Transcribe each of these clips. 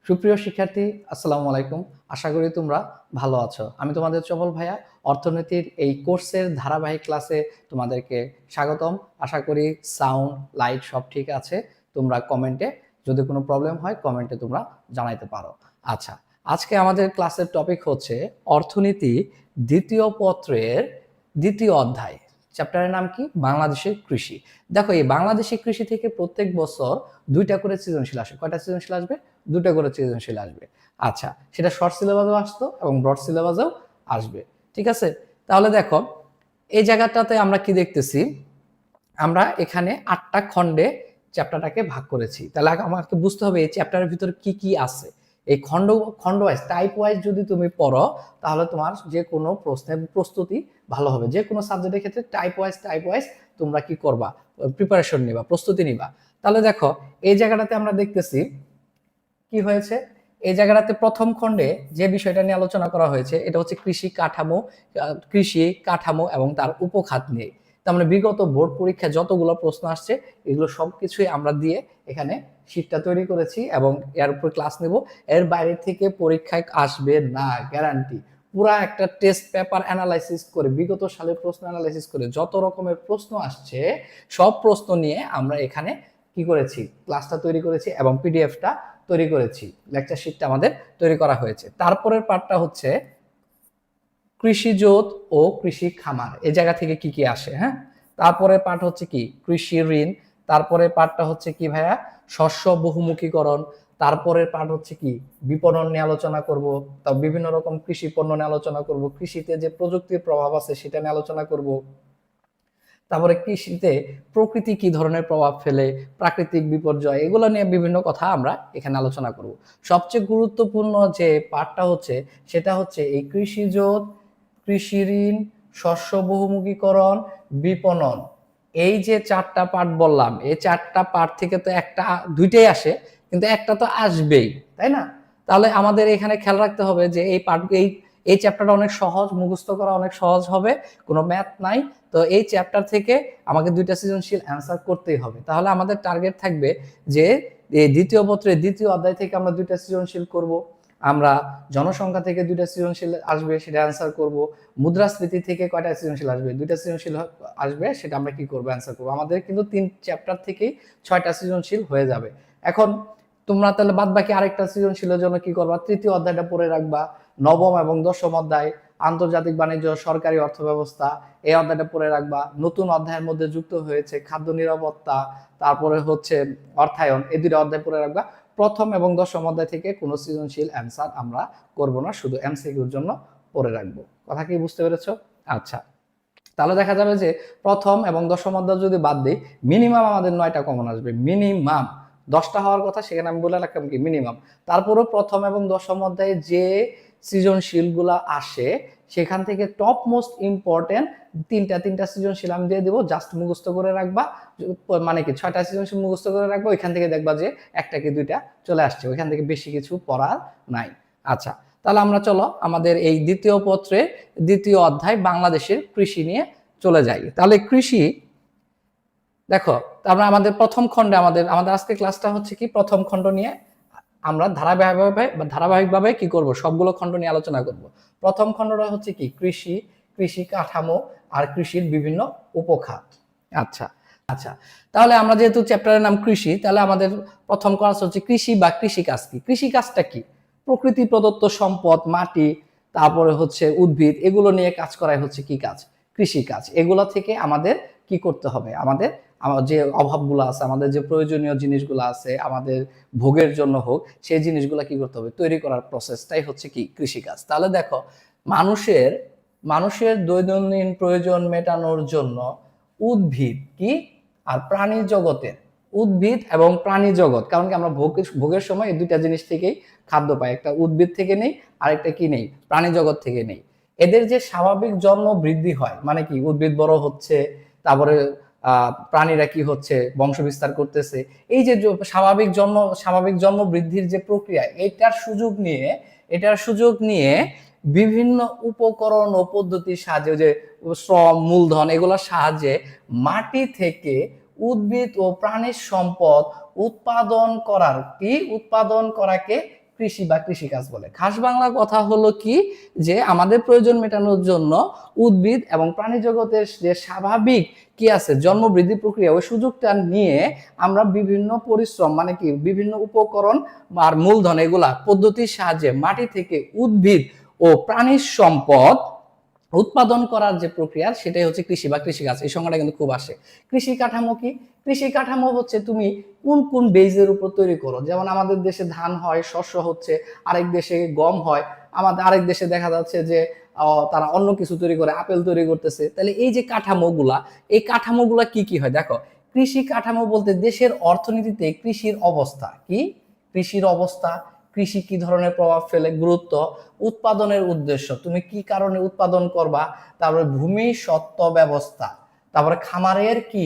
সুপ্রিয় শিক্ষার্থী, আসসালামু আলাইকুম। আশা করি তোমরা ভালো আছো। আমি তোমাদের চপল ভাইয়া অর্থনীতির এই কোর্সের ধারাবাহিক ক্লাসে তোমাদেরকে স্বাগতম। আশা করি সাউন্ড, লাইট সব ঠিক আছে। তোমরা কমেন্টে যদি কোনো প্রবলেম হয় কমেন্টে তোমরা জানাইতে পারো। আচ্ছা, আজকে আমাদের ক্লাসের টপিক হচ্ছে অর্থনীতি দ্বিতীয় পত্রের দ্বিতীয় অধ্যায়। চ্যাপ্টারের নাম কি? বাংলাদেশের কৃষি। দেখো, এই বাংলাদেশের কৃষি থেকে প্রত্যেক বছর 2টা করে সৃজনশীল আসে। কয়টা সৃজনশীল আসবে? 2টা করে সৃজনশীল আসবে। আচ্ছা, সেটা শর্ট সিলেবাসেও আসতো এবং ব্রড সিলেবাসেও আসবে। ঠিক আছে? তাহলে দেখো, এই জায়গাটাতে আমরা কি দেখতেছি? আমরা এখানে 8টা খণ্ডে চ্যাপ্টারটাকে ভাগ করেছি। তাহলে আমাকে বুঝতে হবে এই চ্যাপ্টারের ভিতরে কি কি আছে। এই খণ্ড ওয়াইজ, টাইপ ওয়াইজ যদি তুমি পড়ো তাহলে তোমার যে কোনো প্রশ্নের প্রস্তুতি ভালো হবে। যে কোনো সাবজেক্টের ক্ষেত্রে টাইপ ওয়াইজ তোমরা কি করবা? প্রিপারেশন নিবা, প্রস্তুতি নিবা। তাহলে দেখো, এই জায়গাটাতে আমরা দেখতেছি কি হয়েছে। এই জায়গাটাতে প্রথম খণ্ডে যে বিষয়টা নিয়ে আলোচনা করা হয়েছে এটা হচ্ছে কৃষি কাঠামো এবং তার উপখাত নিয়ে। তার মানে বিগত বোর্ড পরীক্ষায় যতগুলো প্রশ্ন আসছে এগুলো সবকিছুই আমরা দিয়ে এখানে শীটটা তৈরি করেছি এবং এর উপর ক্লাস নেব। এর বাইরে থেকে পরীক্ষায় আসবে না, গ্যারান্টি। পুরা একটা টেস্ট পেপার অ্যানালাইসিস করে, বিগত সালের প্রশ্ন অ্যানালাইসিস করে যত রকমের প্রশ্ন আসছে সব প্রশ্ন নিয়ে আমরা এখানে কি করেছি? ক্লাসটা তৈরি করেছি এবং পিডিএফটা তৈরি করেছি। লেকচার শিটটা আমাদের তৈরি করা হয়েছে। তারপরের পার্টটা হচ্ছে কৃষিজোত ও কৃষি খামার। এই জায়গা থেকে কি কি আসে। হ্যাঁ, তারপরে পার্ট হচ্ছে কি? কৃষি ঋণ। তারপরে পার্টটা হচ্ছে কি ভাইয়া? শস্য বহুমুখীকরণ। তারপরের পার্ট হচ্ছে কি? বিপণন নিয়ে আলোচনা করব। তা বিভিন্ন রকম কৃষি পণ্য নিয়ে আলোচনা করব। কৃষিতে যে প্রযুক্তির প্রভাব আছে সেটা নিয়ে আলোচনা করব। তারপরে কৃষিতে প্রকৃতি কি ধরনের প্রভাব ফেলে, প্রাকৃতিক বিপর্যয়, এগুলো নিয়ে বিভিন্ন কথা আমরা এখানে আলোচনা করব। সবচেয়ে গুরুত্বপূর্ণ যে পার্টটা হচ্ছে সেটা হচ্ছে এই কৃষিজোত, কৃষি ঋণ, শস্য বহুমুখীকরণ, বিপণন। এই যে 4টা পার্ট বললাম, এই 4টা পার্ট থেকে তো একটা দুইটাই আসে, কিন্তু একটা তো আসবেই, তাই না? তাহলে আমাদের এখানে খেয়াল রাখতে হবে যে এই চ্যাপ্টারটা অনেক সহজ, মুখস্থ করা অনেক সহজ হবে, কোনো ম্যাথ নাই। তো এই চ্যাপ্টার থেকে আমাকে 2টা সৃজনশীল অ্যান্সার করতেই হবে। তাহলে আমাদের টার্গেট থাকবে যে এই দ্বিতীয় পত্রের দ্বিতীয় অধ্যায় থেকে আমরা 2টা সৃজনশীল করব। আমরা জনসংখ্যা থেকে 2টা সৃজনশীল আসবে, সেটা অ্যান্সার করব। মুদ্রাস্ফীতি থেকে কয়টা সৃজনশীল আসবে? 2টা সৃজনশীল আসবে, সেটা আমরা কি করব? অ্যান্সার করব। আমাদের কিন্তু 3 চ্যাপ্টার থেকেই 6টা সৃজনশীল হয়ে যাবে। এখন তোমরা তাহলে বাদ বাকি আরেকটা সৃজনশীলের জন্য কি করবা? তৃতীয় অধ্যায়টা পড়ে রাখবা। নবম এবং দশম অধ্যায় আন্তর্জাতিক বাণিজ্য, সরকারি অর্থব্যবস্থা, এই অধ্যায়টা পড়ে রাখবা। নতুন অধ্যায়ের মধ্যে যুক্ত হয়েছে খাদ্য নিরাপত্তা, তারপরে হচ্ছে অর্থায়ন, এই 2টা অধ্যায় পড়ে রাখবা। প্রথম এবং দশম অধ্যায় থেকে কোনো সৃজনশীল অ্যান্সার আমরা করব না, শুধু এমসিকিউর জন্য পড়ে রাখবো। কথা কি বুঝতে পেরেছো? আচ্ছা, তাহলে দেখা যাবে যে প্রথম এবং দশম অধ্যায় যদি বাদ দিই, মিনিমাম আমাদের 9টা কমন আসবে। মিনিমাম 10টা হওয়ার কথা, সেখানে আমি বলে রাখলাম কি মিনিমাম। তারপরেও প্রথম এবং দশম অধ্যায়ে যে সৃজনশীলগুলো আসে সেখান থেকে টপ মোস্ট ইম্পর্টেন্ট তিনটা সৃজনশীল আমি দিয়ে দিব, জাস্ট মুখস্থ করে রাখবা। মানে কি 6টা সৃজনশীল মুখস্থ করে রাখবা, ওইখান থেকে দেখবা যে একটা কি 2টা চলে আসছে, ওইখান থেকে বেশি কিছু পড়ার নাই। আচ্ছা, তাহলে আমরা চলো আমাদের এই দ্বিতীয় পত্রে দ্বিতীয় অধ্যায় বাংলাদেশের কৃষি নিয়ে চলে যাই। তাহলে কৃষি দেখো, আমরা আমাদের প্রথম খণ্ডে আমাদের আজকে ক্লাসটা হচ্ছে কি প্রথম খণ্ড নিয়ে আমরা ধারাবাহিকভাবে কি করব? সবগুলো খণ্ড নিয়ে আলোচনা করব। প্রথম খণ্ডটা হচ্ছে কি? কৃষি, কৃষি কাঠামো আর কৃষির বিভিন্ন উপখাত। আচ্ছা আচ্ছা, তাহলে আমরা যেহেতু চ্যাপ্টারের নাম কৃষি, তাহলে আমাদের প্রথম ক্লাস হচ্ছে কৃষি বা কৃষিকাজ কি। কৃষিকাজটা কি? প্রকৃতি প্রদত্ত সম্পদ, মাটি, তারপরে হচ্ছে উদ্ভিদ, এগুলো নিয়ে কাজ করাই হচ্ছে কি কাজ? কৃষিকাজ। এগুলো থেকে আমাদের কি করতে হবে? আমাদের যে অভাবগুলো আছে, আমাদের যে প্রয়োজনীয় জিনিসগুলো আছে, আমাদের ভোগের জন্য হোক, সেই জিনিসগুলো কি করতে হবে? তৈরি করার প্রসেসটাই হচ্ছে কি? কৃষিকাজ। তাহলে দেখো, মানুষের দৈনন্দিন প্রয়োজন মেটানোর জন্য উদ্ভিদ কি আর প্রাণী জগতের, উদ্ভিদ এবং প্রাণী জগৎ, কারণ কি আমরা ভোগের সময় এই 2টা জিনিস থেকেই খাদ্য পাই। একটা উদ্ভিদ থেকে নেই, আরেকটা কি নেই? প্রাণী জগৎ থেকে নেই। এদের যে স্বাভাবিক জন্ম বৃদ্ধি হয়, মানে কি উদ্ভিদ বড় হচ্ছে, তারপরে প্রাণীরা কি হচ্ছে? বংশ বিস্তার করতেছে। এই যে স্বাভাবিক জন্ম বৃদ্ধির যে প্রক্রিয়া, এটার সুযোগ নিয়ে বিভিন্ন উপকরণ ও পদ্ধতির সাহায্যে, যে শ্রম, মূলধন, এগুলোর সাহায্যে মাটি থেকে উদ্ভিদ ও প্রাণীর সম্পদ উৎপাদন করাকে কৃষি বা কৃষিকাজ বলে। খাস বাংলা কথা হলো কি, যে আমাদের প্রয়োজন মেটানোর জন্য উদ্ভিদ এবং প্রাণী জগতের যে স্বাভাবিক কি আছে জন্ম বৃদ্ধি প্রক্রিয়া, ওই সুযোগটা নিয়ে আমরা বিভিন্ন পরিশ্রম মানে কি বিভিন্ন উপকরণ আর মূলধন এগুলা পদ্ধতির সাহায্যে মাটি থেকে উদ্ভিদ ও প্রাণীর সম্পদ উৎপাদন করার যে প্রক্রিয়া, সেটাই হচ্ছে কৃষি বা কৃষিকাজ। এই সংজ্ঞাটা কিন্তু খুব আসে। কৃষি কাঠামো কি? কৃষি কাঠামো হচ্ছে তুমি কোন কোন বেজের উপর তৈরি করো। যেমন আমাদের দেশে ধান হয়, শস্য হচ্ছে, আরেক দেশে গম হয়, আমাদের আরেক দেশে দেখা যাচ্ছে যে তারা অন্য কিছু তৈরি করে, আপেল তৈরি করতেছে। তাহলে এই যে কাঠামোগুলা, এই কাঠামোগুলা কি কি হয় দেখো। কৃষি কাঠামো বলতে দেশের অর্থনীতিতে কৃষির অবস্থা কি, কৃষির অবস্থা, কৃষি কি ধরনের প্রভাব ফেলে, গুরুত্ব, উৎপাদনের উদ্দেশ্য, তুমি কি কারণে উৎপাদন করবা, তারপরে ভূমি সত্ত্ব ব্যবস্থা, তারপরে খামারের কি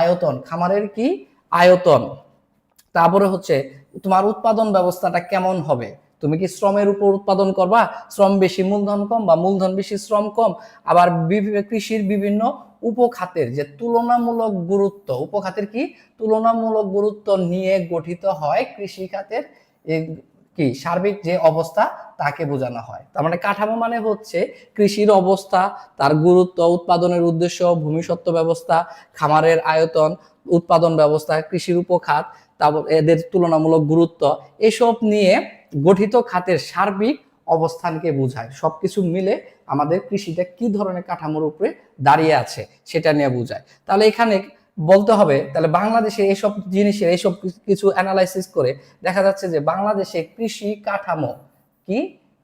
আয়তন, খামারের কি আয়তন, তারপরে হচ্ছে তোমার উৎপাদন ব্যবস্থাটা কেমন হবে, তুমি কি শ্রমের উপর উৎপাদন করবা, শ্রম বেশি মূলধন কম, বা মূলধন বেশি শ্রম কম। আবার কৃষির বিভিন্ন উপখাতের যে তুলনামূলক গুরুত্ব, উপখাতের কি তুলনামূলক গুরুত্ব নিয়ে গঠিত হয় কৃষি খাতের কি সার্বিক যে অবস্থা তাকে বোঝানো হয়। তার মানে কাঠামো মানে হচ্ছে কৃষির অবস্থা, তার গুরুত্ব, উৎপাদনের উদ্দেশ্য, ভূমিসত্ত্ব ব্যবস্থা, খামারের আয়তন, উৎপাদন ব্যবস্থা, কৃষির উপখাত, তারপর এদের তুলনামূলক গুরুত্ব, এসব নিয়ে গঠিত খাতের সার্বিক অবস্থানকে বোঝায়। সবকিছু মিলে আমাদের কৃষিটা কি ধরনের কাঠামোর উপরে দাঁড়িয়ে আছে সেটা নিয়ে বোঝায়। তাহলে এখানে বলতে হবে, তাহলে বাংলাদেশে এইসব জিনিসের এইসব কিছু অ্যানালাইসিস করে দেখা যাচ্ছে যে বাংলাদেশে কৃষি কাঠামো কি,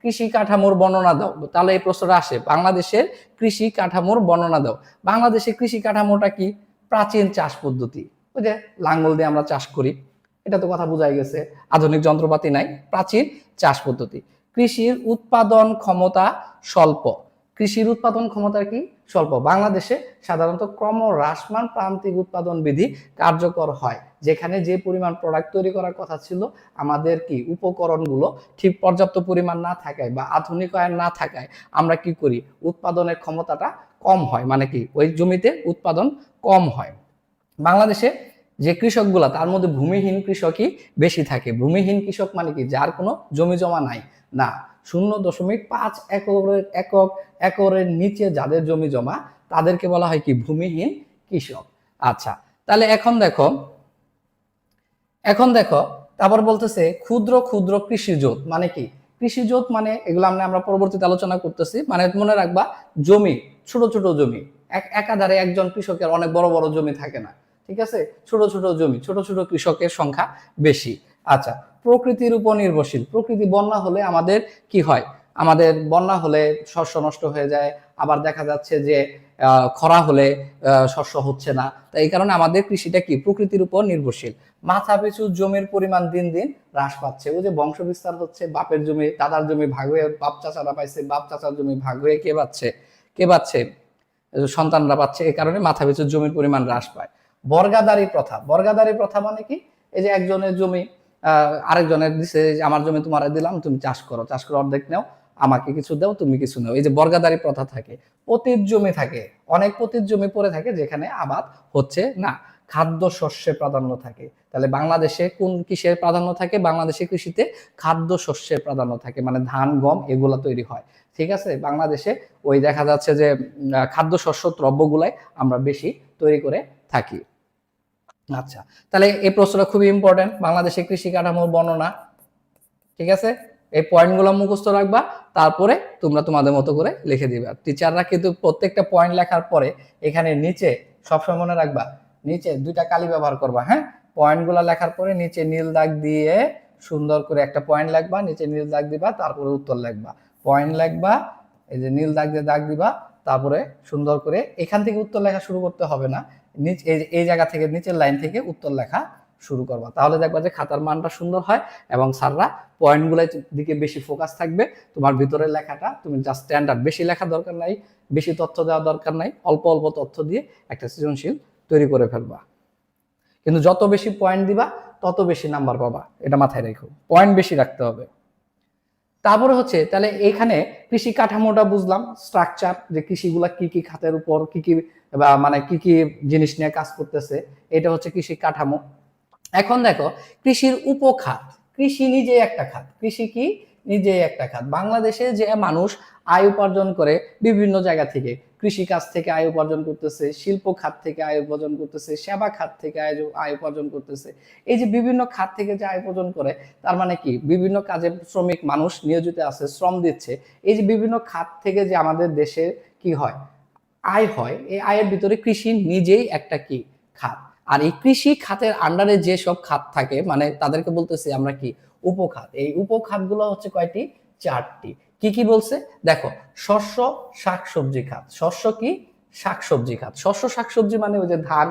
কৃষি কাঠামোর বর্ণনা দাও। তাহলে এই প্রশ্নটা আসে, বাংলাদেশের কৃষি কাঠামোর বর্ণনা দাও। বাংলাদেশের কৃষি কাঠামোটা কি, প্রাচীন চাষ পদ্ধতি, ওই যে লাঙ্গল দিয়ে আমরা চাষ করি, এটা তো কথা বোঝাই গেছে, আধুনিক যন্ত্রপাতি নাই, প্রাচীন চাষ পদ্ধতি। কৃষির উৎপাদন ক্ষমতা স্বল্প, কৃষির উৎপাদন ক্ষমতা কি স্বল্প। বাংলাদেশে সাধারণত ক্রমহ্রাসমান প্রান্তিক উৎপাদন বিধি কার্যকর হয়, যেখানে যে পরিমাণ প্রোডাক্ট তৈরি করার কথা ছিল, আমাদের কি উপকরণগুলো ঠিক পর্যাপ্ত পরিমাণ না থাকায় বা আধুনিকায়ন না থাকায় আমরা কি করি, উৎপাদনের ক্ষমতাটা কম হয়, মানে কি ওই জমিতে উৎপাদন কম হয়। বাংলাদেশে যে কৃষকগুলা তার মধ্যে ভূমিহীন কৃষকই বেশি থাকে। ভূমিহীন কৃষক মানে কি, যার কোনো জমি জমা নাই, না 0.5 একরের নিচে যাদের জমি জমা তাদেরকে বলা হয় কি ভূমিহীন কৃষক। আচ্ছা, তাহলে এখন দেখো তারপর বলতেছে ক্ষুদ্র ক্ষুদ্র কৃষিজোত মানে কি, কৃষিজোত মানে এগুলো আমরা পরবর্তীতে আলোচনা করতেছি। মানে মনে রাখবা, জমি ছোট ছোট জমি, একাধারে একজন কৃষকের অনেক বড় বড় জমি থাকে না, ঠিক আছে, ছোট ছোট জমি, ছোট ছোট কৃষকের সংখ্যা বেশি। আচ্ছা, প্রকৃতির উপর নির্ভরশীল, প্রকৃতি বন্যা হলে আমাদের কি হয়, আমাদের বন্যা হলে শস্য নষ্ট হয়ে যায়, আবার দেখা যাচ্ছে যে খরা হলে শস্য হচ্ছে না। তাই এই কারণে আমাদের কৃষিটা কি প্রকৃতির উপর নির্ভরশীল। মাথাপিছু জমির পরিমাণ দিন দিন হ্রাস পাচ্ছে, ওই যে বংশ বিস্তার হচ্ছে, বাপের জমি দাদার জমি ভাগ হয়ে বাপ চাচারা পাইছে, বাপ চাচার জমি ভাগ হয়ে কে পাচ্ছে সন্তানরা পাচ্ছে, এই কারণে মাথাপিছু জমির পরিমাণ হ্রাস পায়। বর্গাদারি প্রথা, বর্গাদারি প্রথা মানে কি, এই যে একজনের জমি আরেকজনের দিছে, আমার জমি তোমার দিলাম, তুমি চাষ করো, চাষ করে অর্ধেক নাও, আমাকে কিছু দাও, তুমি কিছু নাও, এই যে বর্গাদারি প্রথা থাকে। পতিত জমি থাকে, অনেক পতিত জমি পড়ে থাকে যেখানে আবাদ হচ্ছে না, খাদ্য শস্যের প্রাধান্য থাকে। তাহলে বাংলাদেশে কোন কিসের প্রাধান্য থাকে, বাংলাদেশে কৃষিতে খাদ্য শস্যের প্রাধান্য থাকে, মানে ধান গম এগুলা তৈরি হয়, ঠিক আছে। বাংলাদেশে ওই দেখা যাচ্ছে যে খাদ্য শস্য দ্রব্যগুলাই আমরা বেশি তৈরি করে থাকি। আচ্ছা, তাহলে এই প্রশ্নটা খুবই ইম্পর্টেন্ট, বাংলাদেশে কৃষি কাঠামোর বর্ণনা, ঠিক আছে। এই পয়েন্টগুলো মুখস্থ রাখবা, তারপরে তোমরা তোমাদের মতো করে লিখে দিবা। টিচাররা কিন্তু প্রত্যেকটা পয়েন্ট লেখার পরে এখানে নিচে সবসময় মনে রাখবা, নিচে দুইটা কালি ব্যবহার করবা, হ্যাঁ। পয়েন্টগুলো লেখার পরে নিচে নীল দাগ দিয়ে সুন্দর করে একটা পয়েন্ট লিখবা, নিচে নীল দাগ দিবা, তারপরে উত্তর লিখবা, পয়েন্ট লিখবা, এই যে নীল দাগ দিয়ে দাগ দিবা, তারপরে সুন্দর করে এখান থেকে উত্তর লেখা শুরু করতে হবে না, এই জায়গা থেকে নিচের লাইন থেকে উত্তর লেখা শুরু করবা, তাহলে দেখবা যে খাতার মানটা সুন্দর হয় এবং স্যাররা পয়েন্টগুলোর দিকে বেশি ফোকাস থাকবে। তোমার ভিতরের লেখাটা তুমি জাস্ট স্ট্যান্ডার্ড, বেশি লেখা দরকার নাই, বেশি তথ্য দেওয়া দরকার নাই, অল্প অল্প তথ্য দিয়ে একটা সৃজনশীল তৈরি করে ফেলবা। কিন্তু যত বেশি পয়েন্ট দিবা তত বেশি নাম্বার পাবা, এটা মাথায় রেখো, পয়েন্ট বেশি রাখতে হবে। তারপরে হচ্ছে তাহলে এখানে কৃষি কাঠামোটা বুঝলাম, স্ট্রাকচার, যে কৃষিগুলা কি কি খাতের উপর কি কি মানে কি কি জিনিস নিয়ে কাজ করতেছে, এটা হচ্ছে কৃষি কাঠামো। এখন দেখো কৃষির উপখাত, কৃষি নিজেই একটা খাত। কৃষি কি? নিজেই একটা খাত। বাংলাদেশে যে মানুষ আয় উপার্জন করে বিভিন্ন জায়গা থেকে, কৃষি কাজ থেকে আয় উপার্জন করতেছে, শিল্প খাত থেকে আয় উপার্জন করতেছে, সেবা খাত থেকে আয় উপার্জন করতেছে। এই যে বিভিন্ন খাত থেকে যে আয় উপার্জন করে, তার মানে কি? বিভিন্ন কাজে শ্রমিক মানুষ নিয়োজিত আছে, শ্রম দিচ্ছে। এই যে বিভিন্ন খাত থেকে যে আমাদের দেশে কি হয়? আয় হয়। এই আয়ের ভিতরে কৃষি নিজেই একটা কি? খাত। আর এই কৃষি খাতের আন্ডারে যে সব খাত থাকে, মানে তাদেরকে বলতেছি আমরা কি? উপখাত। এই উপখাতগুলো হচ্ছে কয়টি? 4টি। কি কি বলছে দেখো? শস্য শাকসবজি খাত। শস্য কি? শাকসবজি খাত। শস্য শাকসবজি মানে ওই যে ধান,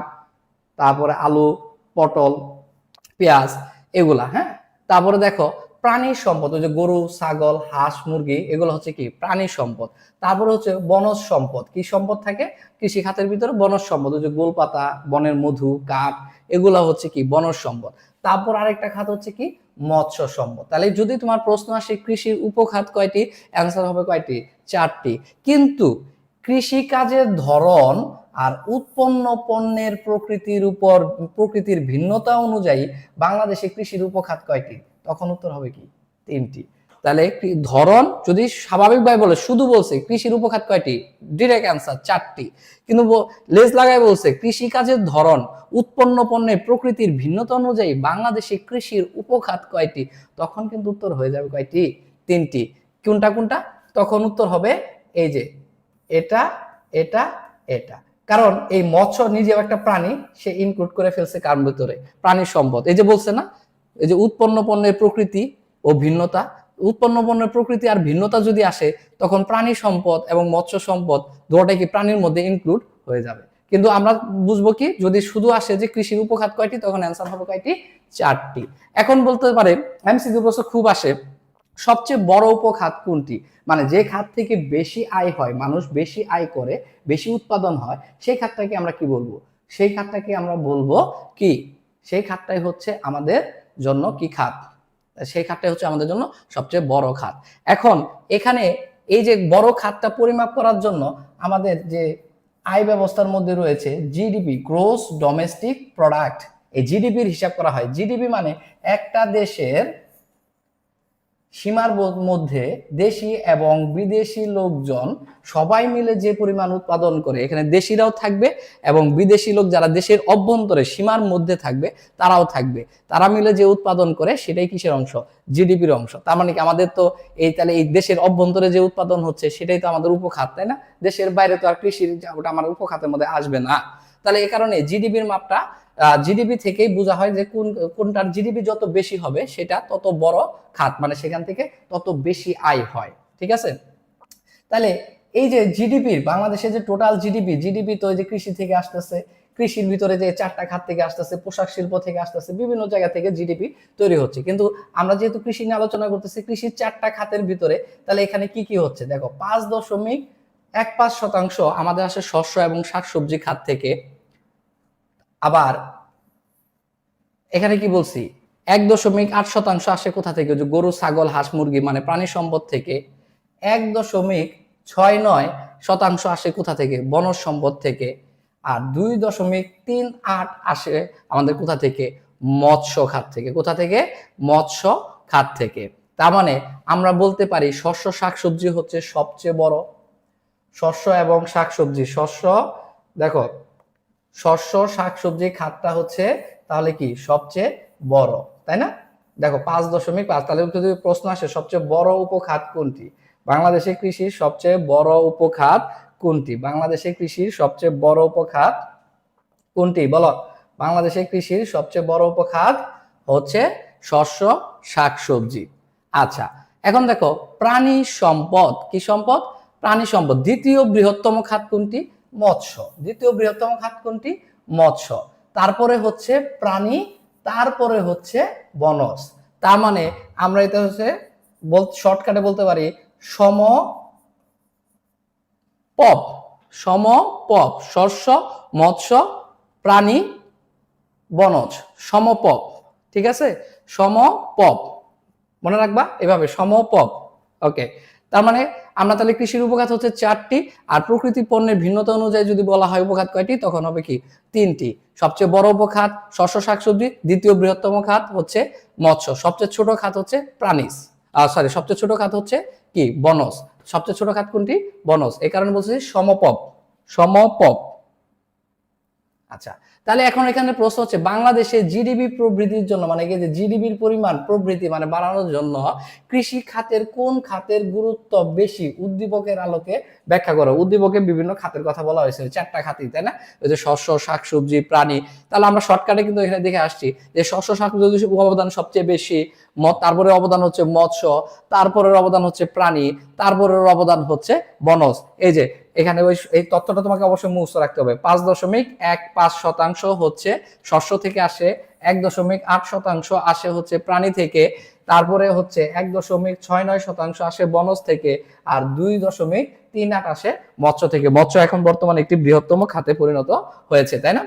তারপরে আলু, পটল, পেঁয়াজ, এগুলা। হ্যাঁ, তারপরে দেখো প্রাণী সম্পদ, ওই যে গরু, ছাগল, হাঁস, মুরগি, এগুলো হচ্ছে কি? প্রাণী সম্পদ। তারপরে হচ্ছে বনজ সম্পদ। কি সম্পদ থাকে কৃষি খাতের ভিতরে? বনজ সম্পদ। ওই যে গোলপাতা, বনের মধু, কাঠ, এগুলা হচ্ছে কি? বনজ সম্পদ। তারপর আরেকটা খাত হচ্ছে কি? মৎস্য সম্পদ। তাহলে যদি তোমার প্রশ্ন আসে কৃষির উপখাত কয়টি, অ্যান্সার হবে কয়টি? 4টি। কিন্তু কৃষি কাজের ধরন আর উৎপন্ন পণ্যের প্রকৃতির ভিন্নতা অনুযায়ী বাংলাদেশে কৃষির উপখাত কয়টি? তখন উত্তর হবে কি? 3টি। তাহলে ধরন যদি স্বাভাবিকভাবে বলে, শুধু বলছে কৃষির উপখাত কয়টি, ডিরেক্ট অ্যান্সার 4টি। কিন্তু লেজ লাগায় বলছে কৃষি কাজের ধরন, উৎপন্ন পণ্যের প্রকৃতির ভিন্নতা অনুযায়ী বাংলাদেশে কৃষির উপখাত কয়টি, তখন কিন্তু উত্তর হয়ে যাবে কয়টি? 3টি। কোনটা কোনটা? তখন উত্তর হবে এই যে এটা, এটা, এটা। কারণ এই মৎস্য নিজেও একটা প্রাণী, সে ইনক্লুড করে ফেলছে কার ভিতরে? প্রাণী সম্পদ। এই যে বলছে না, এই যে উৎপন্ন পণ্যের প্রকৃতি ও ভিন্নতা, উৎপন্ন পণ্যের প্রকৃতি আর ভিন্নতা যদি আসে, তখন প্রাণী সম্পদ এবং মৎস্য সম্পদ দুটোটাই কি প্রাণীর মধ্যে ইনক্লুড হয়ে যাবে। কিন্তু আমরা বুঝবো কি? যদি শুধু আসে যে কৃষির উপখাত কয়টি, তখন অ্যান্সার হবে কয়টি? 4টি। এখন বলতে পারে এমসিকিউ প্রশ্ন খুব আসে, সবচেয়ে বড় উপখাত কোনটি? মানে যে খাত থেকে বেশি আয় হয়, মানুষ বেশি আয় করে, বেশি উৎপাদন হয়, সেই খাতটাকে আমরা কি বলবো? সেই খাতটাকে আমরা বলবো কি? সেই খাতটাই হচ্ছে আমাদের জন্য কি খাত? সেই খাতটাই হচ্ছে আমাদের জন্য সবচেয়ে বড় খাত। এখন এখানে এই যে বড় খাতটা পরিমাপ করার জন্য আমাদের যে আয় ব্যবস্থার মধ্যে রয়েছে জিডিপি, গ্রোস ডোমেস্টিক প্রোডাক্ট। এই জিডিপির হিসাব করা হয়। জিডিপি মানে একটা দেশের সীমার মধ্যে দেশি এবং বিদেশি লোকজন সবাই মিলে যে পরিমাণ উৎপাদন করে, এখানে দেশিরাও থাকবে এবং বিদেশি লোক যারা দেশের অভ্যন্তরে সীমার মধ্যে থাকবে তারাও থাকবে, তারা মিলে যে উৎপাদন করে সেটাই কিসের অংশ? জিডিপির অংশ। তার মানে কি আমাদের তো তাহলে এই দেশের অভ্যন্তরে যে উৎপাদন হচ্ছে সেটাই তো আমাদের উপখাত, তাই না? দেশের বাইরে তো আর কৃষির ওটা আমার উপখাতের মধ্যে আসবে না। তাহলে এই কারণে জিডিপির মাপটা জিডিপি থেকেই বোঝা হয় যে কোনটার জিডিপি যত বেশি হবে সেটা তত বড় খাত, মানে সেখান থেকে তত বেশি আয় হয়। ঠিক আছে? তাহলে এই যে জিডিপির, বাংলাদেশের যে টোটাল জিডিপি তো এই যে কৃষি থেকে আসতেছে, কৃষির ভিতরে যে 4টা খাত থেকে আসতেছে, পোশাক শিল্প থেকে আসতেছে, বিভিন্ন জায়গা থেকে জিডিপি তৈরি হচ্ছে। কিন্তু আমরা যেহেতু কৃষি নিয়ে আলোচনা করতেছি, কৃষির 4টা খাতের ভিতরে তাহলে এখানে কি কি হচ্ছে দেখো, 5.15% আমাদের আসে শস্য এবং শাকসবজি খাত থেকে। আবার এখানে কি বলছি, 1.8% আসে কোথা থেকে? যে গরু, ছাগল, হাঁস, মুরগি, মানে প্রাণী সম্পদ থেকে। 1.69% আসে কোথা থেকে? বনজ সম্পদ থেকে। আর 2.38 আসে আমাদের কোথা থেকে? মৎস্য খাত থেকে। কোথা থেকে? মৎস্য খাত থেকে। তার মানে আমরা বলতে পারি শস্য শাকসবজি হচ্ছে সবচেয়ে বড়। শস্য এবং শাকসবজি, দেখো শস্য শাকসবজি খাতটা হচ্ছে তাহলে কি সবচেয়ে বড়, তাই না? দেখো 5.5। তাহলে যদি প্রশ্ন আসে সবচেয়ে বড় উপখাত কোনটি, বাংলাদেশের কৃষির সবচেয়ে বড় উপখাত কোনটি? বাংলাদেশের কৃষির সবচেয়ে বড় উপখাত কোনটি বলো? বাংলাদেশের কৃষির সবচেয়ে বড় উপখাত হচ্ছে শস্য শাকসবজি। আচ্ছা, এখন দেখো প্রাণী সম্পদ। কি সম্পদ? প্রাণী সম্পদ। দ্বিতীয় বৃহত্তম খাত কোনটি? মৎস্য। দ্বিতীয় বৃহত্তম খাত কোনটি? মৎস্য। তারপরে হচ্ছে প্রাণী, তারপরে হচ্ছে বনজ। তার মানে আমরা এটা হচ্ছে শর্টকাটে বলতে পারি সমপব। সমপব, শস্য, মৎস্য, প্রাণী, বনজ, সমপব। ঠিক আছে? সমপব মনে রাখবা এভাবে, সমপব। ওকে। তার মানে আমরা তাহলে কৃষির উপখাত হচ্ছে 4টি, আর প্রকৃতি পণ্যের ভিন্নতা অনুযায়ী যদি বলা হয় উপখাত কয়টি, তখন হবে কি 3টি। সবচেয়ে বড় উপখাত শস্য শাকসবজি, দ্বিতীয় বৃহত্তম খাত হচ্ছে মৎস্য, সবচেয়ে ছোট খাত হচ্ছে প্রাণীজ, সবচেয়ে ছোট খাত হচ্ছে কি বনজ। সবচেয়ে ছোট খাত কোনটি? বনজ। এই কারণে বলছি সমপব, সমপব। আচ্ছা, তাহলে এখন এখানে প্রশ্ন হচ্ছে বাংলাদেশে জিডিপি প্রবৃদ্ধির জন্য, মানে কি যে জিডিপির পরিমাণ প্রবৃদ্ধি মানে বাড়ানোর জন্য কৃষি খাতের কোন খাতের গুরুত্ব বেশি, উদ্দীপকের আলোকে ব্যাখ্যা করো। উদ্দীপকে বিভিন্ন খাতের কথা বলা হয়েছে, 4টা খাতই, তাই না? ওই যে শস্য, শাকসবজি, প্রাণী। তাহলে আমরা শর্টকাটে কিন্তু এখানে দেখে আসছি যে শস্য শাকসবজি অবদান সবচেয়ে বেশি, তারপরে অবদান হচ্ছে মৎস্য, তারপরের অবদান হচ্ছে প্রাণী, তারপরের অবদান হচ্ছে বনজ। এই যে এখানে ওই এই তথ্যটা তোমাকে অবশ্যই মুখস্থ রাখতে হবে। 5.15% হচ্ছে শস্য থেকে আসে, 1.8% আসে হচ্ছে প্রাণী থেকে, তারপরে হচ্ছে 1.69% আসে বনজ থেকে, আর 2.38 আসে মৎস্য থেকে। মৎস্য এখন বর্তমানে একটি বৃহত্তম খাতে পরিণত হয়েছে, তাই না?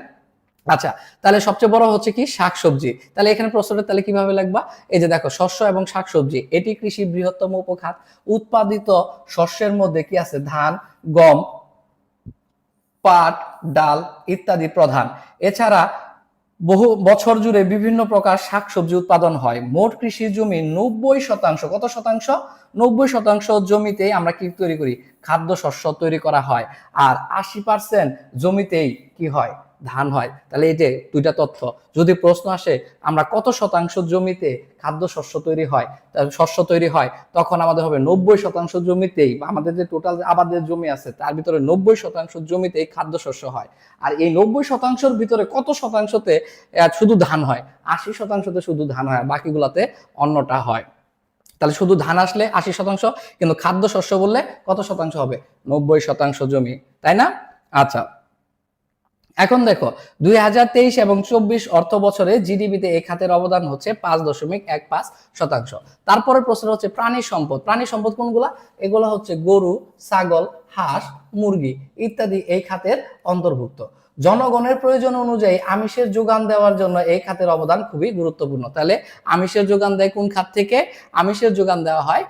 আচ্ছা, তাহলে সবচেয়ে বড় হচ্ছে কি শাকসবজি। তাহলে এখানে প্রশ্নটা তাহলে কিভাবে লিখবা? এই যে দেখো, শস্য এবং শাকসবজি এটি কৃষি বৃহত্তম উপখাত। উৎপাদিত শস্যের মধ্যে কি আছে? ধান, গম, পাট, ডাল ইত্যাদি প্রধান। এছাড়া বহু বছর জুড়ে বিভিন্ন প্রকার শাকসবজি উৎপাদন হয়। মোট কৃষি জমি 90%, কত শতাংশ? 90% জমিতেই আমরা কি তৈরি করি? খাদ্য শস্য তৈরি করা হয়। আর 80% জমিতেই কি হয়? ধান হয়। তাহলে এই যে দুইটা তথ্য, যদি প্রশ্ন আসে আমরা কত শতাংশ জমিতে খাদ্য শস্য তৈরি হয়, তখন আমাদের হবে 90% জমিতেই, আমাদের যে টোটাল আবাদের জমি আছে তার ভিতরে 90% জমিতেই খাদ্য শস্য হয়। আর এই 90%-র ভিতরে কত শতাংশতে শুধু ধান হয়? 80%-তে শুধু ধান হয়, বাকিগুলাতে অন্যটা হয়। তাহলে শুধু ধান আসলে 80%, কিন্তু খাদ্য শস্য বললে কত শতাংশ হবে? 90% জমি, তাই না? আচ্ছা, এখন দেখো 2023 এবং 24 অর্থ বছরে জিডিপিতে এই খাতের অবদান হচ্ছে 5.15%। তারপরে প্রশ্ন হচ্ছে প্রাণী সম্পদ। প্রাণী সম্পদ কোনগুলা? এগুলো হচ্ছে গরু, ছাগল, হাঁস, মুরগি ইত্যাদি এই খাতের অন্তর্ভুক্ত। জনগণের প্রয়োজন অনুযায়ী আমিষের যোগান দেওয়ার জন্য এই খাতের অবদান খুবই গুরুত্বপূর্ণ। তাহলে আমিষের যোগান দেয় কোন খাত থেকে? আমিষের যোগান দেওয়া হয়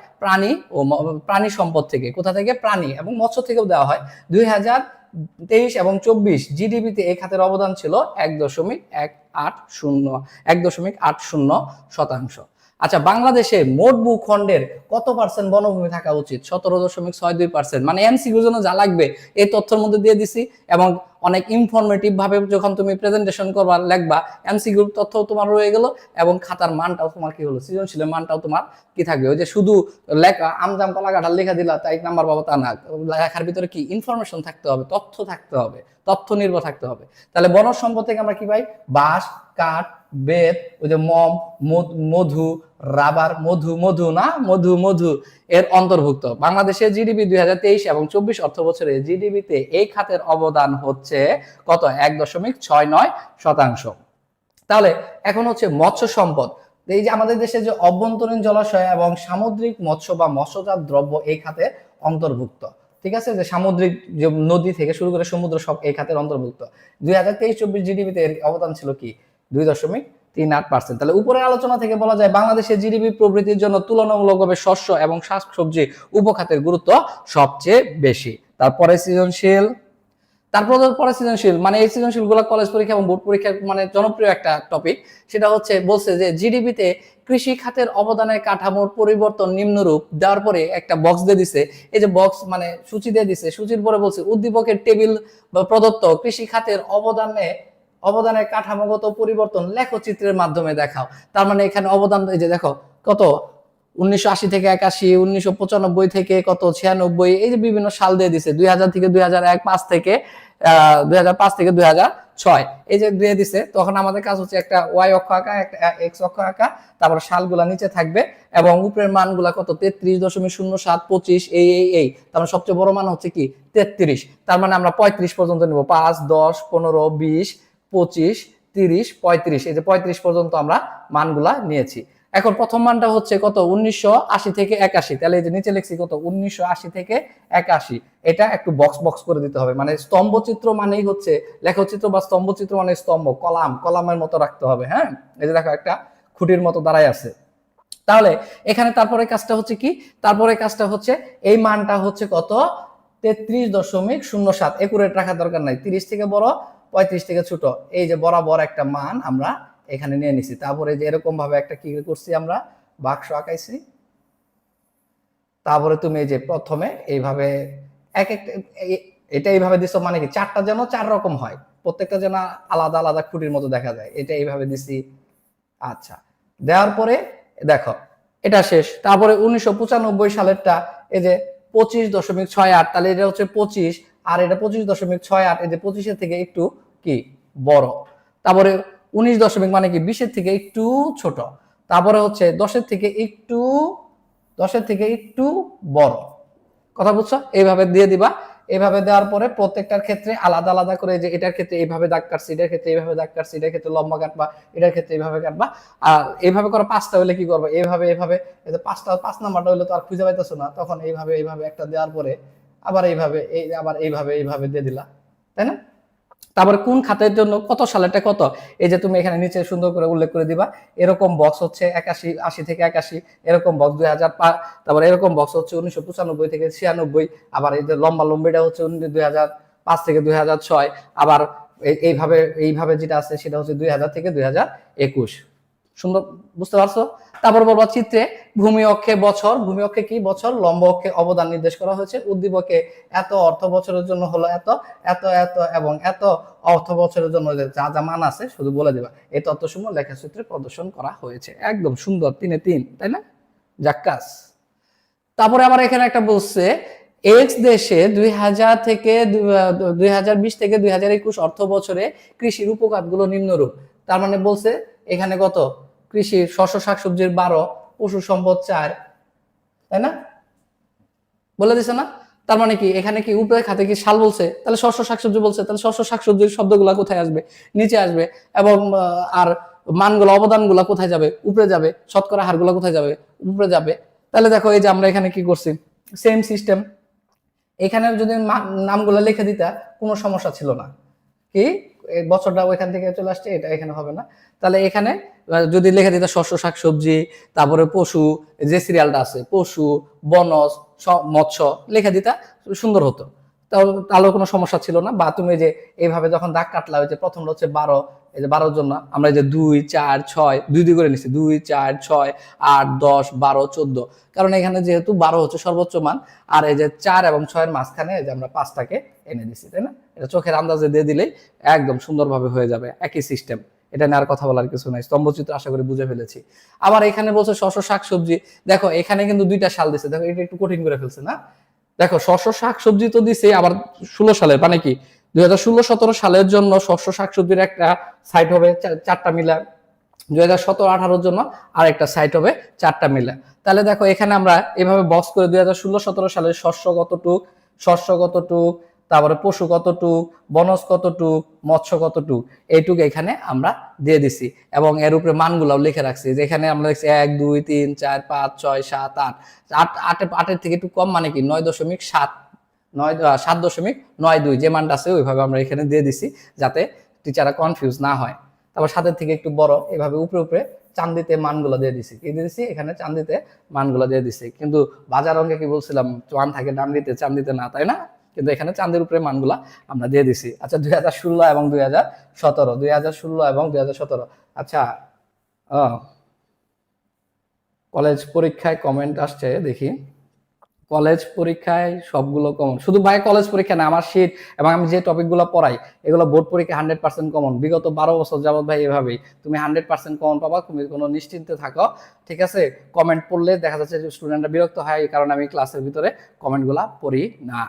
প্রাণী সম্পদ থেকে। কোথা থেকে? প্রাণী এবং মৎস্য থেকেও দেওয়া হয়। 2023 এবং 24 জিডিপিতে এই খাতের অবদান ছিল 1.80%। আচ্ছা, বাংলাদেশে মোট ভূখণ্ডের কত পার্সেন্ট বনভূমি থাকা উচিত? 17.62%। মানে এমসিকিউর জন্য যা লাগবে এই তথ্যের মধ্যে দিয়ে দিছি, এবং অনেক ইনফরমেটিভ ভাবে যখন তুমি প্রেজেন্টেশন করবা, লিখবা, এমসিকিউর তথ্য তোমার রয়ে গেল, এবং খাতার মানটাও তোমার কি হলো? সৃজনশীলের মানটাও তোমার কি থাকবে? ওই যে শুধু লেখা আমজাম কলা কাঁঠাল লেখা দিলা তাই নাম্বার পাবো তা না। লেখার ভিতরে কি ইনফরমেশন থাকতে হবে, তথ্য থাকতে হবে, তথ্য নির্ভর থাকতে হবে। তাহলে বনজ সম্পদ থেকে আমরা কি পাই? বাঁশ, কাঠ, বেত, ওই যে মম, মধু, রাবার, মধু এর অন্তর্ভুক্ত। বাংলাদেশের জিডিপি 2023 এবং 24 অর্থ বছরে জিডিপিতে এই খাতের অবদান হচ্ছে কত? 1.69%। তাহলে এখন হচ্ছে মৎস্য সম্পদ। এই যে আমাদের দেশে যে অভ্যন্তরীণ জলাশয় এবং সামুদ্রিক মৎস্য বা মৎস্যজাত দ্রব্য এই খাতে অন্তর্ভুক্ত। ঠিক আছে, যে সামুদ্রিক যে নদী থেকে শুরু করে সমুদ্র সব এই খাতের অন্তর্ভুক্ত। 2023-24 জিডিপিতে এর অবদান ছিল কি? 2.38%। তাহলে উপরের আলোচনা থেকে বলা যায় বাংলাদেশের জিডিপি প্রবৃদ্ধির জন্য তুলনামূলকভাবে শস্য এবং শাকসবজি উপখাতের গুরুত্ব সবচেয়ে বেশি। তারপরে সৃজনশীল, মানে এই সৃজনশীল গুলো কলেজ পরীক্ষা এবং বোর্ড পরীক্ষার মানে জনপ্রিয় একটা টপিক। সেটা হচ্ছে বলছে যে জিডিপিতে কৃষি খাতের অবদানের কাঠামোর পরিবর্তন নিম্নরূপ। দেওয়ার পরে একটা বক্স দিয়ে দিছে, এই যে বক্স মানে সূচি দিয়ে দিছে, সূচির পরে বলছে উদ্দীপকের টেবিল প্রদত্ত কৃষি খাতের অবদানের কাঠামোগত পরিবর্তন লেখচিত্রের মাধ্যমে দেখাও। তার মানে এখানে অবদান, এই যে দেখো কত 1980 থেকে 81, 1995 থেকে কত 96, এই যে বিভিন্ন সাল দিয়ে দিছে, 2000 থেকে 2001, 2005 থেকে 2006 এই যে দিয়ে দিছে। তখন আমাদের কাজ হচ্ছে একটা ওয়াই অক্ষ আঁকা, একটা এক্স অক্ষ আঁকা, তারপর সালগুলা নিচে থাকবে এবং উপরের মানগুলা কত 33.0725 এই তার সবচেয়ে বড় মান হচ্ছে কি 33। তার মানে আমরা 35 পর্যন্ত নিব, 5, 10, 15, 20, 25, 30, 35, এই যে 35 পর্যন্ত আমরা মানগুলা নিয়েছি। এখন প্রথম মানটা হচ্ছে কত? 1980 থেকে 81। তাহলে এই যে নিচে লিখছি কত? 1980 থেকে 81। এটা একটু বক্স করে দিতে হবে, মানে স্তম্ভচিত্র মানেই হচ্ছে লেখচিত্র বা স্তম্ভচিত্র মানে স্তম্ভ, কলামের মতো রাখতে হবে। হ্যাঁ, এই যে দেখো একটা খুঁটির মতো দাঁড়ায় আছে। তাহলে এখানে তারপরে কাজটা হচ্ছে কি, তারপরে কাজটা হচ্ছে এই মানটা হচ্ছে কত, 33.07। একুরেট রাখার দরকার নাই, 30 থেকে বড় 35 থেকে ছোট, এই যে বরাবর একটা মান আমরা এখানে নিয়ে নিছি। তারপরে যে এরকম ভাবে একটা কি করছি আমরা, বাক্স আঁকাইছি। তারপরে তুমি এই যে প্রথমে এইভাবে এক একটা এটা এইভাবে দিছো, মানে কি চারটা যেন 4 রকম হয়, প্রত্যেকটা যেন আলাদা আলাদা খুঁটির মতো দেখা যায়, এটা এইভাবে দিছি। আচ্ছা, দেওয়ার পরে দেখো এটা শেষ। তারপরে 1995 সালেরটা এই যে 25.68, তাহলে এটা হচ্ছে 25, আর এটা 25.68, এই যে 25-এর থেকে একটু কি বড়। তারপরে 19 দশমিক মানে কি 20-এর থেকে একটু ছোট। তারপরে হচ্ছে 10-এর থেকে একটু বড়। কথা বুঝছো? এইভাবে দিয়ে দিবা। এইভাবে দেওয়ার পরে প্রত্যেকটার ক্ষেত্রে আলাদা আলাদা করে, যে এটার ক্ষেত্রে এইভাবে দাগ কাটছি, এটার ক্ষেত্রে এইভাবে দাগ কাটছি, এটার ক্ষেত্রে লম্বা কাটবা, এটার ক্ষেত্রে এইভাবে কাটবা। আর এইভাবে করে 5টা হলে কি করবে, এইভাবে এইভাবে, এই যে 5 নাম্বারটা হলে তো আর খুঁজে পাইতেছো না, তখন এইভাবে একটা দেওয়ার পরে আবার এইভাবে দিয়ে দিলা, তাই না? তারপরে কোন খাতের জন্য কত সালেরটা কত, এই যে তুমি এখানে নিচে সুন্দর করে উল্লেখ করে দিবা। এরকম বক্স হচ্ছে 80 থেকে 81, এরকম বক্স 2005, তারপরে এরকম বক্স হচ্ছে 1995 থেকে 96, আবার এই যে লম্বা লম্বিটা হচ্ছে 2005 থেকে 2006, আবার এইভাবে যেটা আছে সেটা হচ্ছে 2000 থেকে 2021। সুন্দর, বুঝতে পারছো? তারপর বলবো চিত্রে ভূমি অক্ষে বছর, ভূমি অক্ষে কি বছর, লম্ব অক্ষে অবদান নির্দেশ করা হয়েছে। উদ্দীপকে এত অর্থ বছরের জন্য হলো এত, এত এত এবং এত অর্থ বছরের জন্য যা যা মান আছে শুধু বলে দিবা। এই তথ্যসমূহ লেখাচিত্রে প্রদর্শন করা হয়েছে। একদম সুন্দর, 3-3, তাই না? জাক্কাস। তারপরে আবার এখানে একটা বলছে, এক্স দেশে 2000 থেকে 2020 থেকে 2021 অর্থ বছরে কৃষির উপখাতগুলো নিম্নরূপ। তার মানে বলছে এখানে কত, কৃষির শস্য শাকসবজির 12, পশু সম্পদ 4, তাই না? বলে দিছে না? তার মানে কি এখানে কি উপরে খাতে কি সাল বলছে, তাহলে শস্য শাকসবজি বলছে, তাহলে শস্য শাকসবজির শব্দগুলা কোথায় আসবে, নিচে আসবে। এবং আর মানগুলো অবদানগুলা কোথায় যাবে, উপরে যাবে। শতকরা হারগুলো কোথায় যাবে, উপরে যাবে। তাহলে দেখো এই যে আমরা এখানে কি করছি, সেম সিস্টেম। এখানে যদি নামগুলো লিখে দিতা কোনো সমস্যা ছিল না, কি বছরটা ওইখান থেকে চলে আসছে, এটা এখানে হবে না। তাহলে এখানে যদি লিখে দিতা শস্য শাকসবজি, তারপরে পশু, যে সিরিয়ালটা আছে পশু, বনজ, মৎস্য লিখে দিতা, সুন্দর হতো, তাহলে কোনো সমস্যা ছিল না। বা তুমি যে এইভাবে যখন দাগ কাটলা, ওই যে প্রথমটা হচ্ছে 12, এই যে 12-র জন্য আমরা এই যে 2, 4, 6 2 করে নিচ্ছি, 2, 4, 6, 8, 10, 12, 14, কারণ এখানে যেহেতু 12 হচ্ছে সর্বোচ্চ মান, আর এই যে 4 এবং 6-এর মাঝখানে এই যে আমরা 5টাকে এনে দিছি, তাই না? এটা চোখের আন্দাজে দিয়ে দিলেই একদম সুন্দরভাবে হয়ে যাবে, একই সিস্টেম। এটা নিয়ে আর কথা বলার কিছু নাই, স্তম্ভচিত্র আশা করি বুঝে ফেলেছি। আবার এখানে বলছে শস্য শাকসবজি, দেখো এখানে কিন্তু 2টা সাল দিছে, দেখো এটা একটু কঠিন করে ফেলছে না? দেখো শস্য শাকসবজি তো দিছে আবার 16 সালের, মানে কি 2016-17 সালের জন্য শস্য শাকসবজির একটা সাইট হবে 4টা মিলা, 2017-18 জন্য আর একটা সাইট হবে 4টা মিলা। তাহলে দেখো এখানে আমরা এভাবে বক্স করে 2016-17 সালের শস্য কতটুক, তারপরে পশু কতটুক, বনজ কতটুক, মৎস্য কতটুক, এইটুকু এখানে আমরা দিয়ে দিছি এবং এর উপরে মানগুলাও লিখে রাখছি। যেখানে আমরা লিখছি 1, 2, 3, 4, 5, 6, 7, 8, 8-এর থেকে একটু কম, মানে কি 7.92, যে মানটা আছে ওইভাবে আমরা এখানে দিয়ে দিছি, যাতে টিচাররা কনফিউজ না হয়। তারপর 7-এর থেকে একটু বড়, এভাবে উপরে চান্দিতে মানগুলো দিয়ে দিছি। কি দিয়েছি এখানে, চান্দিতে মানগুলো দিয়ে দিছি। কিন্তু বাজার অঙ্কে কি বলছিলাম, মান থাকে ডান দিতে, চান্দিতে না, তাই না? কিন্তু এখানে চাঁদের উপরে মানগুলা আমরা দিয়ে দিছি। আচ্ছা, 2016 এবং 2017, আচ্ছা কলেজ পরীক্ষায় কমেন্ট আসছে, দেখি। কলেজ পরীক্ষায় সবগুলো কমন, শুধু ভাই কলেজ পরীক্ষা না, আমার শীট এবং আমি যে টপিকগুলো পড়াই এগুলো বোর্ড পরীক্ষা 100% কমন। বিগত 12 বছর যাবত ভাই এভাবেই তুমি 100% কমন পাবা, তুমি কোনো নিশ্চিন্তে থাকো, ঠিক আছে? কমেন্ট পড়লে দেখা যাচ্ছে যে স্টুডেন্টরা বিরক্ত হয়, এই কারণে আমি ক্লাসের ভিতরে কমেন্টগুলা পড়ি না।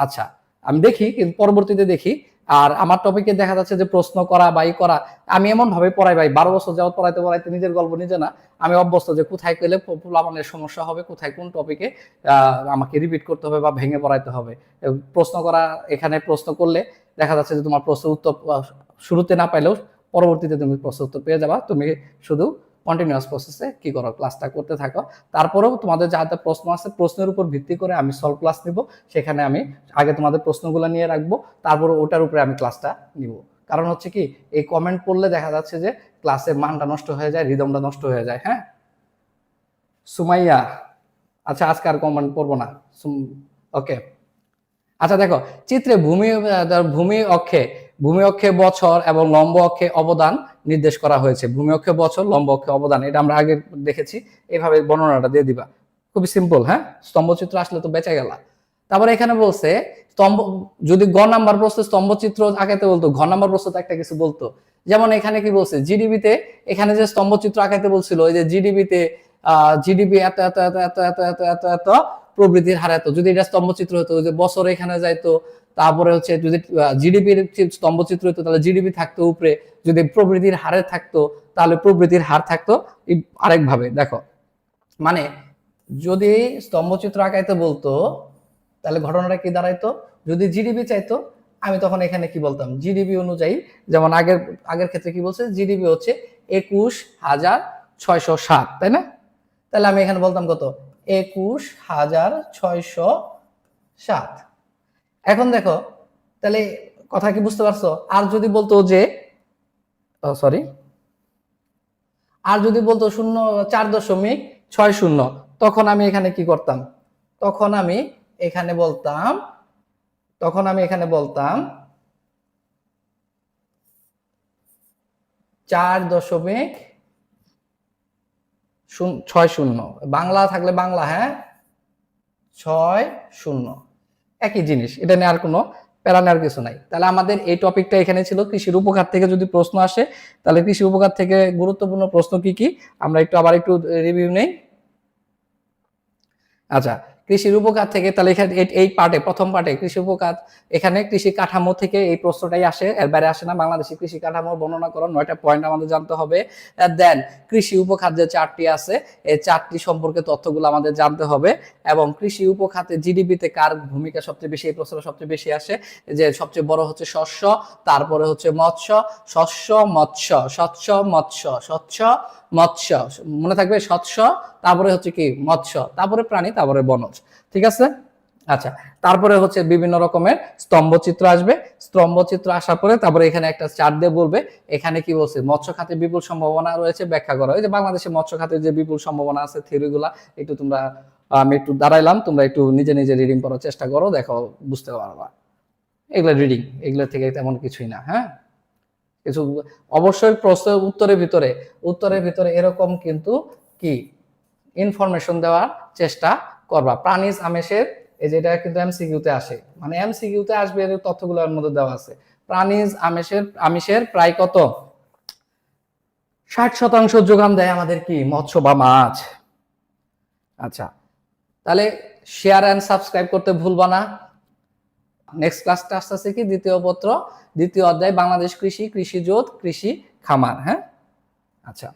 আচ্ছা, আমি দেখি, কিন্তু পরবর্তীতে দেখি। আর আমার টপিকে দেখা যাচ্ছে যে প্রশ্ন করা বা ই করা, আমি এমন ভাবে পড়াই ভাই, 12 বছর যাবত পড়াইতে নিজের গল্প নিজে না, আমি অভ্যস্ত যে কোথায় পেলে পোলাপানের সমস্যা হবে, কোথায় কোন টপিকে আমাকে রিপিট করতে হবে বা ভেঙে পড়াইতে হবে। প্রশ্ন করা, এখানে প্রশ্ন করলে দেখা যাচ্ছে যে তোমার প্রশ্ন উত্তর শুরুতে না পাইলেও পরবর্তীতে তুমি প্রশ্ন উত্তর পেয়ে যাবা। তুমি শুধু কন্টিনিউয়াস প্রসেসে কি করো, ক্লাসটা করতে থাকো। তারপরেও তোমাদের যা যা প্রশ্ন আছে, প্রশ্নের উপর ভিত্তি করে আমি সলভ ক্লাস নিব। সেখানে আমি আগে তোমাদের প্রশ্নগুলো নিয়ে রাখবো, তারপর ওটার উপরে আমি ক্লাসটা নিব। কারণ হচ্ছে কি, এই কমেন্ট পড়লে দেখা যাচ্ছে যে ক্লাসের মানটা নষ্ট হয়ে যায়, রিদমটা নষ্ট হয়ে যায়। হ্যাঁ, সুমাইয়া, আচ্ছা আজকে আর কমেন্ট পড়বো না। ওকে, আচ্ছা দেখো চিত্রে ভূমি অক্ষে বছর এবং লম্ব অক্ষে অবদান নির্দেশ করা হয়েছে। ভূমি অক্ষে বছর, লম্ব অক্ষে অবদান, এটা আমরা আগে দেখেছি। এইভাবে বর্ণনাটা দিয়ে দিবা, খুবই সিম্পল। হ্যাঁ, স্তম্ভচিত্র আসলে তো বেঁচে গেলা। তারপরে এখানে বলছে স্তম্ভ, যদি গ নাম্বার প্রশ্ন স্তম্ভচিত্র আঁকাইতে বলতো, ঘ নাম্বার প্রশ্ন একটা কিছু বলতো। যেমন এখানে কি বলছে, জিডিপিতে, এখানে যে স্তম্ভচিত্র আঁকাইতে বলছিল, ওই যে জিডিপিতে জিডিপি এত এত এত এত এত এত এত এত প্রবৃদ্ধির হার এত, যদি এটা স্তম্ভচিত্র হতো, যে বছর এখানে যাইতো, তারপরে হচ্ছে যদি জিডিপির স্তম্ভচিত্র হতো তাহলে জিডিপি থাকতো উপরে, যদি প্রবৃদ্ধির হারে থাকতো তাহলে প্রবৃদ্ধির হার থাকতো আরেক ভাবে। দেখো মানে যদি স্তম্ভচিত্র আঁকাইতে বলতো তাহলে ঘটনাটা কি দাঁড়াইতো, যদি জিডিপি চাইতো আমি তখন এখানে কি বলতাম, জিডিপি অনুযায়ী, যেমন আগের আগের ক্ষেত্রে কি বলছে, জিডিপি হচ্ছে 21,607, তাই না? তাহলে আমি এখানে বলতাম কত, 21,607। এখন দেখো তাহলে কথা কি বুঝতে পারছো? আর যদি বলতো যে সরি, আর যদি বলতো 4.60, তখন আমি এখানে কি করতাম, তখন আমি এখানে বলতাম 4.60, বাংলা থাকলে বাংলা, হ্যাঁ 60, একই জিনিস, এটা নিয়ে আর কোনো প্যারা নেওয়ার কিছু নাই। তাহলে আমাদের এই টপিকটা এখানে ছিল। কৃষির উপকার থেকে যদি প্রশ্ন আসে, তাহলে কৃষি উপকার থেকে গুরুত্বপূর্ণ প্রশ্ন কি কি আমরা আবার একটু রিভিউ নেই। আচ্ছা, কৃষির উপকার থেকে তাহলে এখানে এই পার্টে, প্রথম পার্টে কৃষি উপকার, এখানে কৃষি কাঠামো থেকে এই প্রশ্নটাই আসে, এর বাইরে আসে না। বাংলাদেশি কৃষি কাঠামো বর্ণনা করো, 9টা পয়েন্ট আমাদের জানতে হবে। দেন কৃষি উপখাত যে 4টি আছে, এই 4টি সম্পর্কে তথ্যগুলো আমাদের জানতে হবে। এবং কৃষি উপখাতে জিডিপিতে কার ভূমিকা সবচেয়ে বেশি, এই প্রশ্নটা সবচেয়ে বেশি আসে, যে সবচেয়ে বড় হচ্ছে শস্য, তারপরে হচ্ছে মৎস্য, মৎস্য, মনে থাকবে শস্য, তারপরে হচ্ছে কি মৎস্য, তারপরে প্রাণী, তারপরে বনজ। ঠিক আছে? আচ্ছা, তারপরে হচ্ছে বিভিন্ন রকমের স্তম্ভচিত্র আসবে। স্তম্ভচিত্র আসার পরে তারপরে এখানে একটা চার্ট দিয়ে বলবে এখানে কি বলছে, মৎস্য খাতে বিপুল সম্ভাবনা রয়েছে, ব্যাখ্যা করো। এই যে বাংলাদেশে মৎস্য খাতে যে বিপুল সম্ভাবনা আছে, থিওরিগুলা একটু তোমরা, আমি একটু দাঁড়াইলাম, তোমরা একটু নিজে নিজে রিডিং করার চেষ্টা করো, দেখো বুঝতে পারবা। এগুলো রিডিং, এগুলো থেকে তেমন কিছুই না। হ্যাঁ, কিছু অবশ্যই প্রশ্নের উত্তরের ভিতরে এরকম কিন্তু কি ইনফরমেশন দেওয়ার চেষ্টা করবা। প্রাণীজ আমিষের, এই যেটা কিন্তু এমসিকিউতে আসে, মানে এমসিকিউতে আসবে, এর তথ্যগুলো এর মধ্যে দেওয়া আছে। প্রাণীজ আমিষের প্রায় কত 60% যোগান দেয় আমাদের কি মৎস্য বা মাছ। আচ্ছা, তাহলে শেয়ার এন্ড সাবস্ক্রাইব করতে ভুলবা না। নেক্সট ক্লাসটা আসতেছে কি দ্বিতীয় পত্র, দ্বিতীয় অধ্যায়, বাংলাদেশ কৃষি, কৃষিজোত, কৃষি খামার। হ্যাঁ, আচ্ছা।